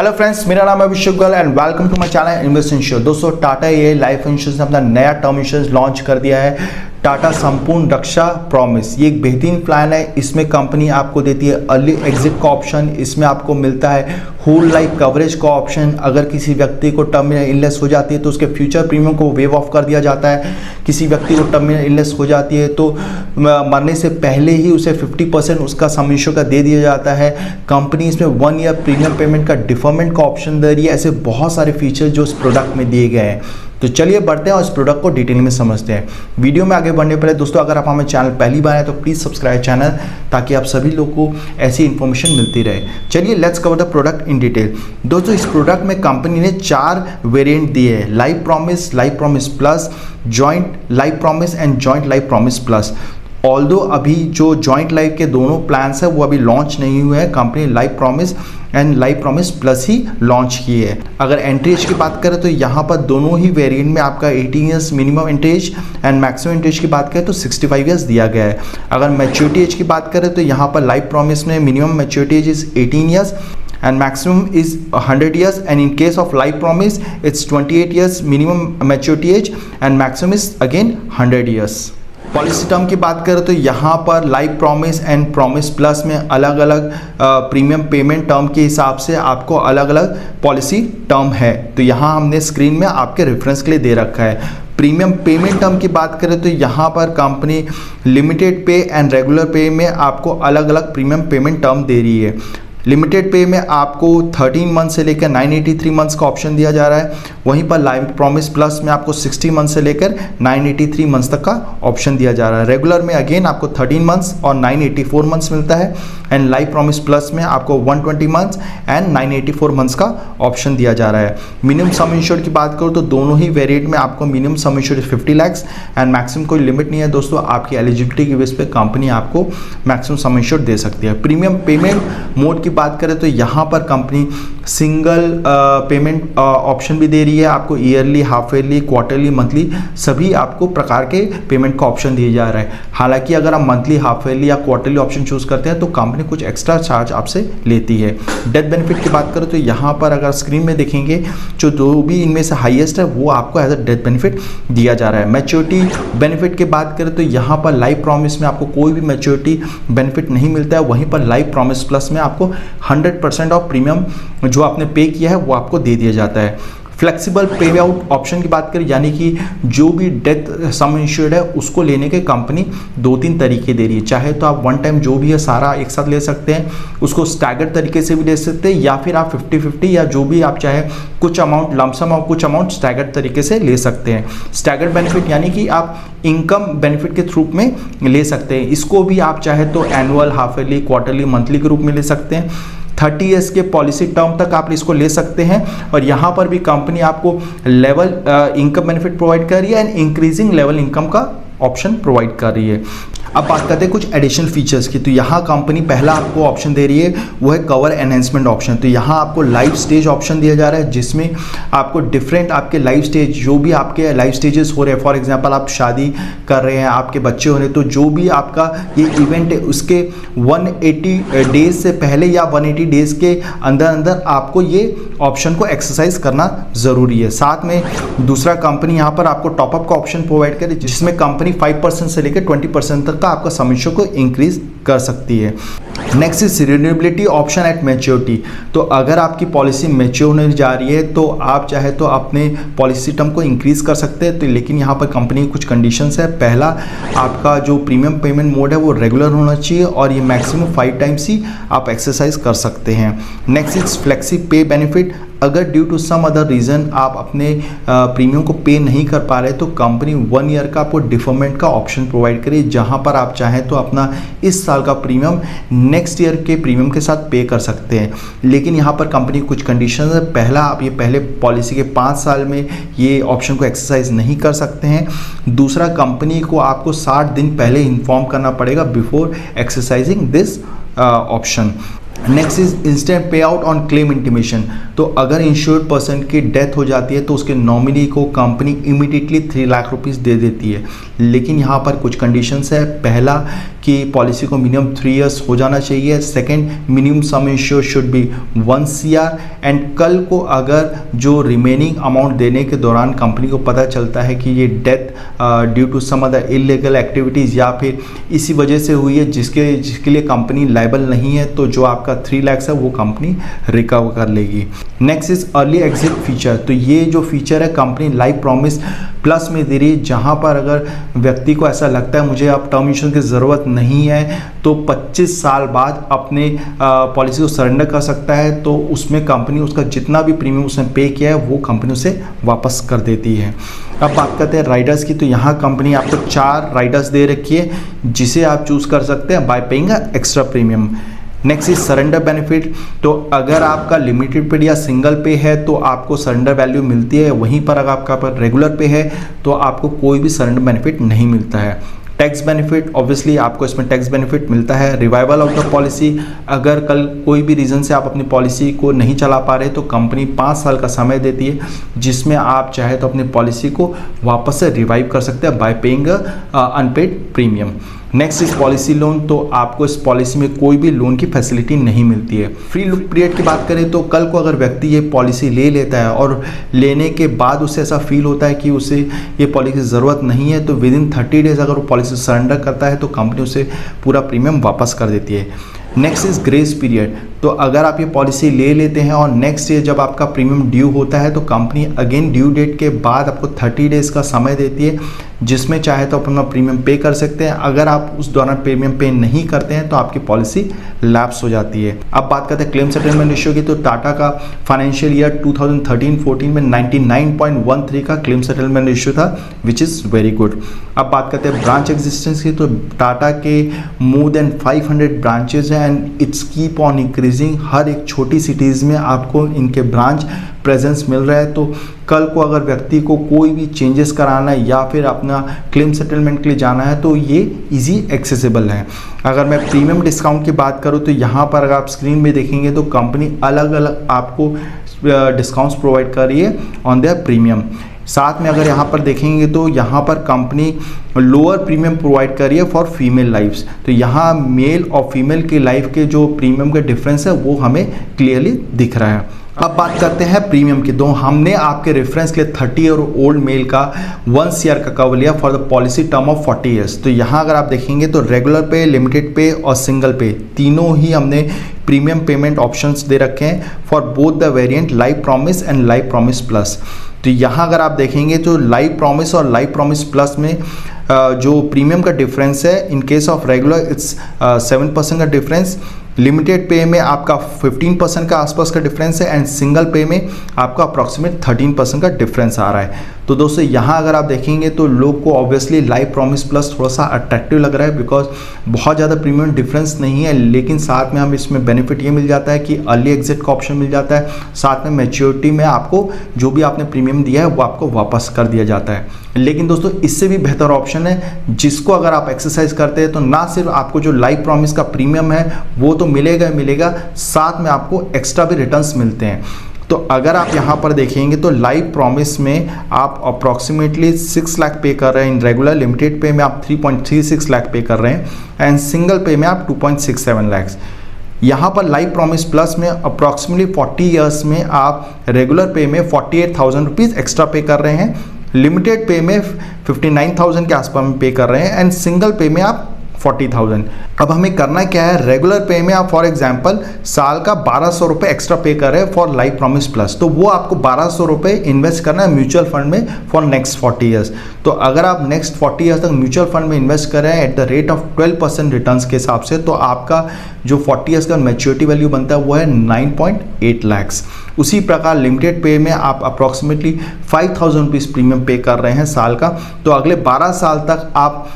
Hello friends, मेरा नाम है Abhishek Goyal and welcome to my channel invest insure. दोस्तों, टाटा ये लाइफ इंश्योरेंस ने अपना नया टर्म इंश्योरेंस लॉन्च कर दिया है, टाटा संपूर्ण रक्षा प्रॉमिस। ये एक बेहतरीन प्लान है। इसमें कंपनी आपको देती है अर्ली एग्जिट का ऑप्शन, इसमें आपको मिलता है होल लाइफ कवरेज का ऑप्शन। अगर किसी व्यक्ति को टर्मिनल इलनेस हो जाती है तो उसके फ्यूचर प्रीमियम को वेव ऑफ कर दिया जाता है। किसी व्यक्ति को टर्मिनल इलनेस हो जाती है तो मरने से पहले ही उसे 50% उसका सम इंश्योर का दे दिया जाता है। कंपनी इसमें 1 ईयर प्रीमियम पेमेंट का डिफरमेंट का ऑप्शन दे रही है। ऐसे बहुत सारे फीचर जो इस प्रोडक्ट में दिए गए हैं। तो चलिए बढ़ते हैं और इस प्रोडक्ट को डिटेल में समझते हैं। वीडियो में आगे बढ़ने पहले दोस्तों, अगर आप हमारे चैनल पहली बार है तो प्लीज़ सब्सक्राइब चैनल, ताकि आप सभी लोगों को ऐसी इन्फॉर्मेशन मिलती रहे। चलिए let's cover the product in detail. दोस्तों, इस प्रोडक्ट में कंपनी ने 4 वेरिएंट दिए हैं: life promise plus, joint life promise and joint life promise plus. Although अभी जो जॉइंट लाइफ के दोनों प्लान्स है वो अभी लॉन्च नहीं हुए हैं। Company life promise and life promise plus he launch किए है। अगर एंट्री एज की बात करें तो यहाँ पर दोनों ही वेरिएंट में आपका 18 years minimum entry age and maximum entry age की बात करें तो 65 ईयर्स दिया गया है। अगर मैच्योरिटी एज की बात करें तो यहाँ पर लाइफ प्रॉमिस में minimum maturity age is 18 years and maximum is 100 years, and in case of life promise it's 28 years minimum maturity age and maximum is again 100 years। Policy term की बात करें तो यहाँ पर life promise and promise plus में अलग अलग premium payment term के हिसाब से आपको अलग अलग पॉलिसी टर्म है। तो यहाँ हमने स्क्रीन में आपके रेफरेंस के लिए दे रखा है। प्रीमियम पेमेंट टर्म की बात करें तो यहाँ पर कंपनी लिमिटेड पे एंड रेगुलर पे में आपको अलग अलग प्रीमियम पेमेंट टर्म दे रही है। लिमिटेड पे में आपको 13 मंथ से लेकर 983 मंथ्स का ऑप्शन दिया जा रहा है। वहीं पर लाइफ प्रॉमिस प्लस में आपको 60 मंथ से लेकर 983 मंथ्स तक का ऑप्शन दिया जा रहा है। रेगुलर में अगेन आपको 13 मंथ्स और 984 मंथ्स मिलता है एंड लाइफ प्रॉमिस प्लस में आपको 120 मंथ्स एंड 984 मंथ्स का ऑप्शन दिया जा रहा है। मिनिमम सम इंश्योर्ड की बात करूँ तो दोनों ही वेरिएंट में आपको minimum some insured 50 lakh and maximum कोई लिमिट नहीं है। दोस्तों, आपकी एलिजिबिलिटी की बेस पे कंपनी आपको मैक्सिमम सम इंश्योर्ड दे सकती है। प्रीमियम पेमेंट मोड की बात करें तो यहाँ पर कंपनी सिंगल पेमेंट ऑप्शन भी दे रही है। आपको yearly, half yearly, quarterly, monthly सभी आपको प्रकार के पेमेंट का ऑप्शन दिया जा रहा है। हालांकि अगर आप मंथली, हाफ ईयरली या क्वार्टरली ऑप्शन चूज करते हैं तो कंपनी कुछ एक्स्ट्रा चार्ज आपसे लेती है। डेथ बेनिफिट की बात करें तो यहाँ पर अगर स्क्रीन में देखेंगे जो भी इनमें से हाईएस्ट है वो आपको एज अ डेथ बेनिफिट दिया जा रहा है। मैच्योरिटी बेनिफिट की बात करें तो यहाँ पर लाइफ प्रॉमिस में आपको कोई भी मैच्योरिटी बेनिफिट नहीं मिलता है। वहीं पर लाइफ प्रॉमिस प्लस में आपको 100% ऑफ प्रीमियम जो आपने पे किया है वो आपको दे दिया जाता है। फ्लेक्सिबल पे आउट ऑप्शन की बात करें, यानी कि जो भी डेथ सम इंश्योर्ड है उसको लेने के कंपनी 2-3 तरीके दे रही है। चाहे तो आप वन टाइम जो भी है सारा एक साथ ले सकते हैं, उसको स्टैगर्ड तरीके से भी ले सकते हैं, या फिर आप 50-50 या जो भी आप चाहे कुछ अमाउंट लमसम और कुछ अमाउंट स्टैगर्ड तरीके से ले सकते हैं। स्टैगर्ड बेनिफिट यानी कि आप इनकम बेनिफिट के थ्रू में ले सकते हैं। इसको भी आप चाहे तो annual, half yearly, quarterly, monthly के रूप में ले सकते हैं। 30 ईयर्स के पॉलिसी टर्म तक आप इसको ले सकते हैं। और यहाँ पर भी कंपनी आपको लेवल इनकम बेनिफिट प्रोवाइड कर रही है एंड इंक्रीजिंग लेवल इनकम का ऑप्शन प्रोवाइड कर रही है। अब बात करते हैं कुछ एडिशनल फीचर्स की। तो यहाँ कंपनी पहला आपको ऑप्शन दे रही है वो है कवर एनहेंसमेंट ऑप्शन। तो यहाँ आपको लाइफ स्टेज ऑप्शन दिया जा रहा है, जिसमें आपको डिफरेंट आपके लाइफ स्टेज, जो भी आपके लाइफ स्टेजेस हो रहे हैं, फॉर एग्जांपल आप शादी कर रहे हैं, आपके बच्चे हो रहे हैं, तो जो भी आपका ये इवेंट है उसके 180 डेज से पहले या 180 डेज के अंदर अंदर आपको ये ऑप्शन को एक्सरसाइज करना ज़रूरी है। साथ में दूसरा कंपनी यहाँ पर आपको टॉपअप का ऑप्शन प्रोवाइड करे, जिसमें कंपनी 5% से लेकर 20% तक का आपका सम इंश्योर्ड को इंक्रीज कर सकती है। Next is renewability option at maturity. तो अगर आपकी पॉलिसी मैच्योर होने जा रही है तो आप चाहे तो अपने पॉलिसी टर्म को इंक्रीज कर सकते हैं। तो लेकिन यहाँ पर कंपनी की कुछ कंडीशंस है। पहला, आपका जो प्रीमियम पेमेंट मोड है वो रेगुलर होना चाहिए और ये मैक्सिमम 5 टाइम्स ही आप एक्सरसाइज कर सकते हैं। Next is flexi pay benefit. अगर due to some other reason आप अपने प्रीमियम को पे नहीं कर पा रहे तो कंपनी 1 ईयर का आपको डिफरमेंट का ऑप्शन प्रोवाइड करे, जहां पर आप चाहें तो अपना इस साल का प्रीमियम नेक्स्ट ईयर के प्रीमियम के साथ पे कर सकते हैं। लेकिन यहाँ पर कंपनी कुछ कंडीशंस है। पहला, आप ये पहले पॉलिसी के 5 साल में ये ऑप्शन को एक्सरसाइज नहीं कर सकते हैं। दूसरा, कंपनी को आपको 60 दिन पहले इन्फॉर्म करना पड़ेगा before exercising this option. Next is instant पे आउट ऑन क्लेम इंटीमेशन। तो अगर इंश्योर्ड पर्सन की डेथ हो जाती है तो उसके नॉमिनी को कंपनी इमीडिएटली 3 लाख रुपीस दे देती है। लेकिन यहाँ पर कुछ कंडीशंस है। पहला कि पॉलिसी को मिनिमम 3 इयर्स हो जाना चाहिए। Second, minimum some ensure should be 1 CR। And कल को अगर जो रिमेनिंग अमाउंट देने के दौरान कंपनी को पता चलता है कि ये death due to some other illegal activities या फिर इसी वजह से हुई है जिसके लिए कंपनी लायबल नहीं है, तो जो आपका 3 लाख है वो कंपनी रिकवर कर लेगी। Next is early exit feature. तो ये जो फीचर है कंपनी लाइफ प्रॉमिस प्लस में दे रही है, जहाँ पर अगर व्यक्ति को ऐसा लगता है मुझे अब टर्म इंश्योरेंस की ज़रूरत नहीं है तो 25 साल बाद अपने पॉलिसी को सरेंडर कर सकता है। तो उसमें कंपनी उसका जितना भी प्रीमियम उसने पे किया है वो कंपनी उसे वापस कर देती है। अब बात करते हैं राइडर्स की। तो यहाँ कंपनी आपको 4 राइडर्स दे रखी है जिसे आप चूज़ कर सकते हैं by paying extra premium. Next is surrender benefit. तो अगर आपका लिमिटेड पे या सिंगल पे है तो आपको सरेंडर वैल्यू मिलती है, वहीं पर अगर आपका पर रेगुलर पे है तो आपको कोई भी सरेंडर बेनिफिट नहीं मिलता है। टैक्स बेनिफिट, ऑब्वियसली आपको इसमें टैक्स बेनिफिट मिलता है। रिवाइवल ऑफ द पॉलिसी, अगर कल कोई भी रीज़न से आप अपनी पॉलिसी को नहीं चला पा रहे तो कंपनी 5 साल का समय देती है जिसमें आप चाहे तो अपनी पॉलिसी को वापस से रिवाइव कर सकते हैं by paying unpaid premium. Next is policy loan. तो आपको इस पॉलिसी में कोई भी लोन की फैसिलिटी नहीं मिलती है। फ्री लुक पीरियड की बात करें तो कल को अगर व्यक्ति ये पॉलिसी ले लेता है और लेने के बाद उसे ऐसा फील होता है कि उसे ये पॉलिसी की ज़रूरत नहीं है तो विद इन 30 डेज अगर वो पॉलिसी सरेंडर करता है तो कंपनी उसे पूरा प्रीमियम वापस कर देती है। Next is grace period. तो अगर आप ये पॉलिसी ले लेते हैं और नेक्स्ट ईयर जब आपका प्रीमियम ड्यू होता है तो कंपनी अगेन ड्यू डेट के बाद आपको 30 डेज का समय देती है जिसमें चाहे तो अपना प्रीमियम पे कर सकते हैं। अगर आप उस दौरान प्रीमियम पे नहीं करते हैं तो आपकी पॉलिसी लैप्स हो जाती है। अब बात करते हैं क्लेम सेटलमेंट रेशियो की। तो टाटा का फाइनेंशियल ईयर 2013-14 में 99.13 का क्लेम सेटलमेंट रेशियो था विच इज़ वेरी गुड। अब बात करते हैं ब्रांच एग्जिस्टेंस की। तो टाटा के मोर देन 500 ब्रांचेज हैं and it's keep on increasing. हर एक छोटी सिटीज़ में आपको इनके ब्रांच प्रेजेंस मिल रहा है। तो कल को अगर व्यक्ति को कोई भी चेंजेस कराना है या फिर अपना क्लेम सेटलमेंट के लिए जाना है तो ये इजी एक्सेसिबल है। अगर मैं प्रीमियम डिस्काउंट की बात करूँ तो यहाँ पर अगर आप स्क्रीन में देखेंगे तो कंपनी अलग अलग आपको डिस्काउंट्स प्रोवाइड कर रही है ऑन देयर प्रीमियम। साथ में अगर यहाँ पर देखेंगे तो यहाँ पर कंपनी लोअर प्रीमियम प्रोवाइड कर रही है फॉर फीमेल लाइफ्स। तो यहाँ मेल और फीमेल की लाइफ के जो प्रीमियम का डिफरेंस है वो हमें क्लियरली दिख रहा है। अब बात करते हैं प्रीमियम की। तो हमने आपके रेफरेंस के लिए 30 ईयर ओल्ड मेल का 1 CR का कवर लिया for the policy term of 40 years. तो यहाँ अगर आप देखेंगे तो रेगुलर पे, लिमिटेड पे और सिंगल पे तीनों ही हमने प्रीमियम पेमेंट ऑप्शंस दे रखे हैं for both the variant life promise and life promise plus. तो यहाँ अगर आप देखेंगे तो लाइफ प्रॉमिस और लाइफ प्रॉमिस प्लस में जो प्रीमियम का डिफरेंस है in case of regular it's 7% का डिफरेंस, लिमिटेड पे में आपका 15% का आसपास का डिफरेंस है एंड सिंगल पे में आपका अप्रॉक्सीमेट 13% का डिफरेंस आ रहा है। तो दोस्तों यहाँ अगर आप देखेंगे तो लोग को ऑब्वियसली लाइफ प्रॉमिस प्लस थोड़ा सा अट्रैक्टिव लग रहा है बिकॉज बहुत ज़्यादा प्रीमियम डिफरेंस नहीं है, लेकिन साथ में हम इसमें बेनिफिट ये मिल जाता है कि अर्ली एग्जिट का ऑप्शन मिल जाता है। साथ में मैच्योरिटी में आपको जो भी आपने प्रीमियम दिया है वो आपको वापस कर दिया जाता है। लेकिन दोस्तों इससे भी बेहतर ऑप्शन है जिसको अगर आप एक्सरसाइज करते हैं तो ना सिर्फ आपको जो लाइफ प्रॉमिस का प्रीमियम है वो तो मिलेगा, साथ में आपको एक्स्ट्रा भी रिटर्न्स मिलते हैं। तो अगर आप यहाँ पर देखेंगे तो लाइफ प्रॉमिस में आप अप्रॉक्सीमेटली 6 लाख पे कर रहे हैं इन रेगुलर, लिमिटेड पे में आप 3.36 लाख पे कर रहे हैं एंड सिंगल पे में आप 2.67 लाख। यहाँ पर लाइफ प्रॉमिस प्लस में अप्रॉक्सीमेटली 40 ईयर्स में आप रेगुलर पे में 48,000 रुपीज़ एक्स्ट्रा पे कर रहे हैं, लिमिटेड पे में 59,000 के आसपास में पे कर रहे हैं एंड सिंगल पे में आप 40,000। अब हमें करना क्या है, रेगुलर पे में आप फॉर एग्जांपल साल का 1,200 रुपये एक्स्ट्रा पे कर रहे हैं फॉर लाइफ प्रॉमिस प्लस, तो वो आपको 1,200 रुपये इन्वेस्ट करना है म्यूचुअल फंड में फॉर नेक्स्ट 40 ईयर्स। तो अगर आप नेक्स्ट 40 ईयर्स तक म्यूचुअल फंड में इन्वेस्ट कर रहे हैं at the rate of 12% returns के हिसाब से, तो आपका जो 40 ईयर्स का मैच्योरिटी वैल्यू बनता है वो है 9.8 लाख। उसी प्रकार लिमिटेड पे में आप अप्रॉक्सीमेटली 5,000 रुपीज़ प्रीमियम पे कर रहे हैं साल का, तो अगले 12 साल तक आप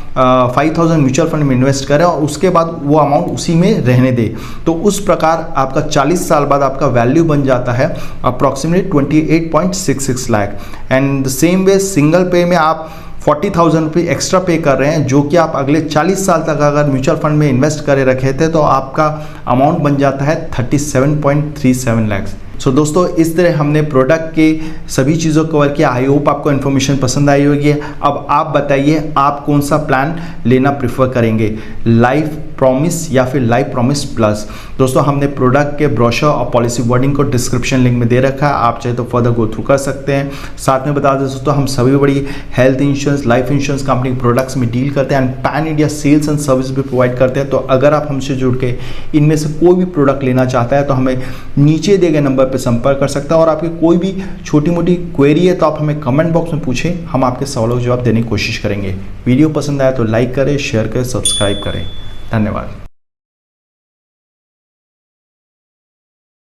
5,000 म्यूचुअल फंड में इन्वेस्ट करें और उसके बाद वो अमाउंट उसी में रहने दें। तो उस प्रकार आपका 40 साल बाद आपका वैल्यू बन जाता है approximately 28.66 lakh. And the same way single पे में आप 40,000 रुपये एक्स्ट्रा पे कर रहे हैं, जो कि आप अगले 40 साल तक अगर म्यूचुअल फंड में इन्वेस्ट करे रखे थे तो आपका अमाउंट बन जाता है 37.37 लाख। सो दोस्तों इस तरह हमने प्रोडक्ट के सभी चीज़ों को कवर किया। आई होप आपको इन्फॉर्मेशन पसंद आई होगी। अब आप बताइए आप कौन सा प्लान लेना प्रेफर करेंगे, लाइफ प्रॉमिस या फिर लाइफ प्रॉमिस प्लस। दोस्तों हमने प्रोडक्ट के ब्रोशर और पॉलिसी वर्डिंग को डिस्क्रिप्शन लिंक में दे रखा है, आप चाहे तो फर्दर गो थ्रू कर सकते हैं। साथ में बता दें दोस्तों हम सभी बड़ी health insurance life insurance company के प्रोडक्ट्स में डील करते हैं and pan India sales and service भी प्रोवाइड करते हैं। तो अगर आप हमसे जुड़ के इनमें से कोई भी प्रोडक्ट लेना चाहता है तो हमें नीचे दिए गए नंबर पर संपर्क कर सकता है। और आपकी कोई भी छोटी मोटी क्वेरी है तो आप हमें कमेंट बॉक्स में पूछें, हम आपके सवालों का जवाब देने की कोशिश करेंगे। वीडियो पसंद आया तो लाइक करें, शेयर करें, सब्सक्राइब करें। धन्यवाद।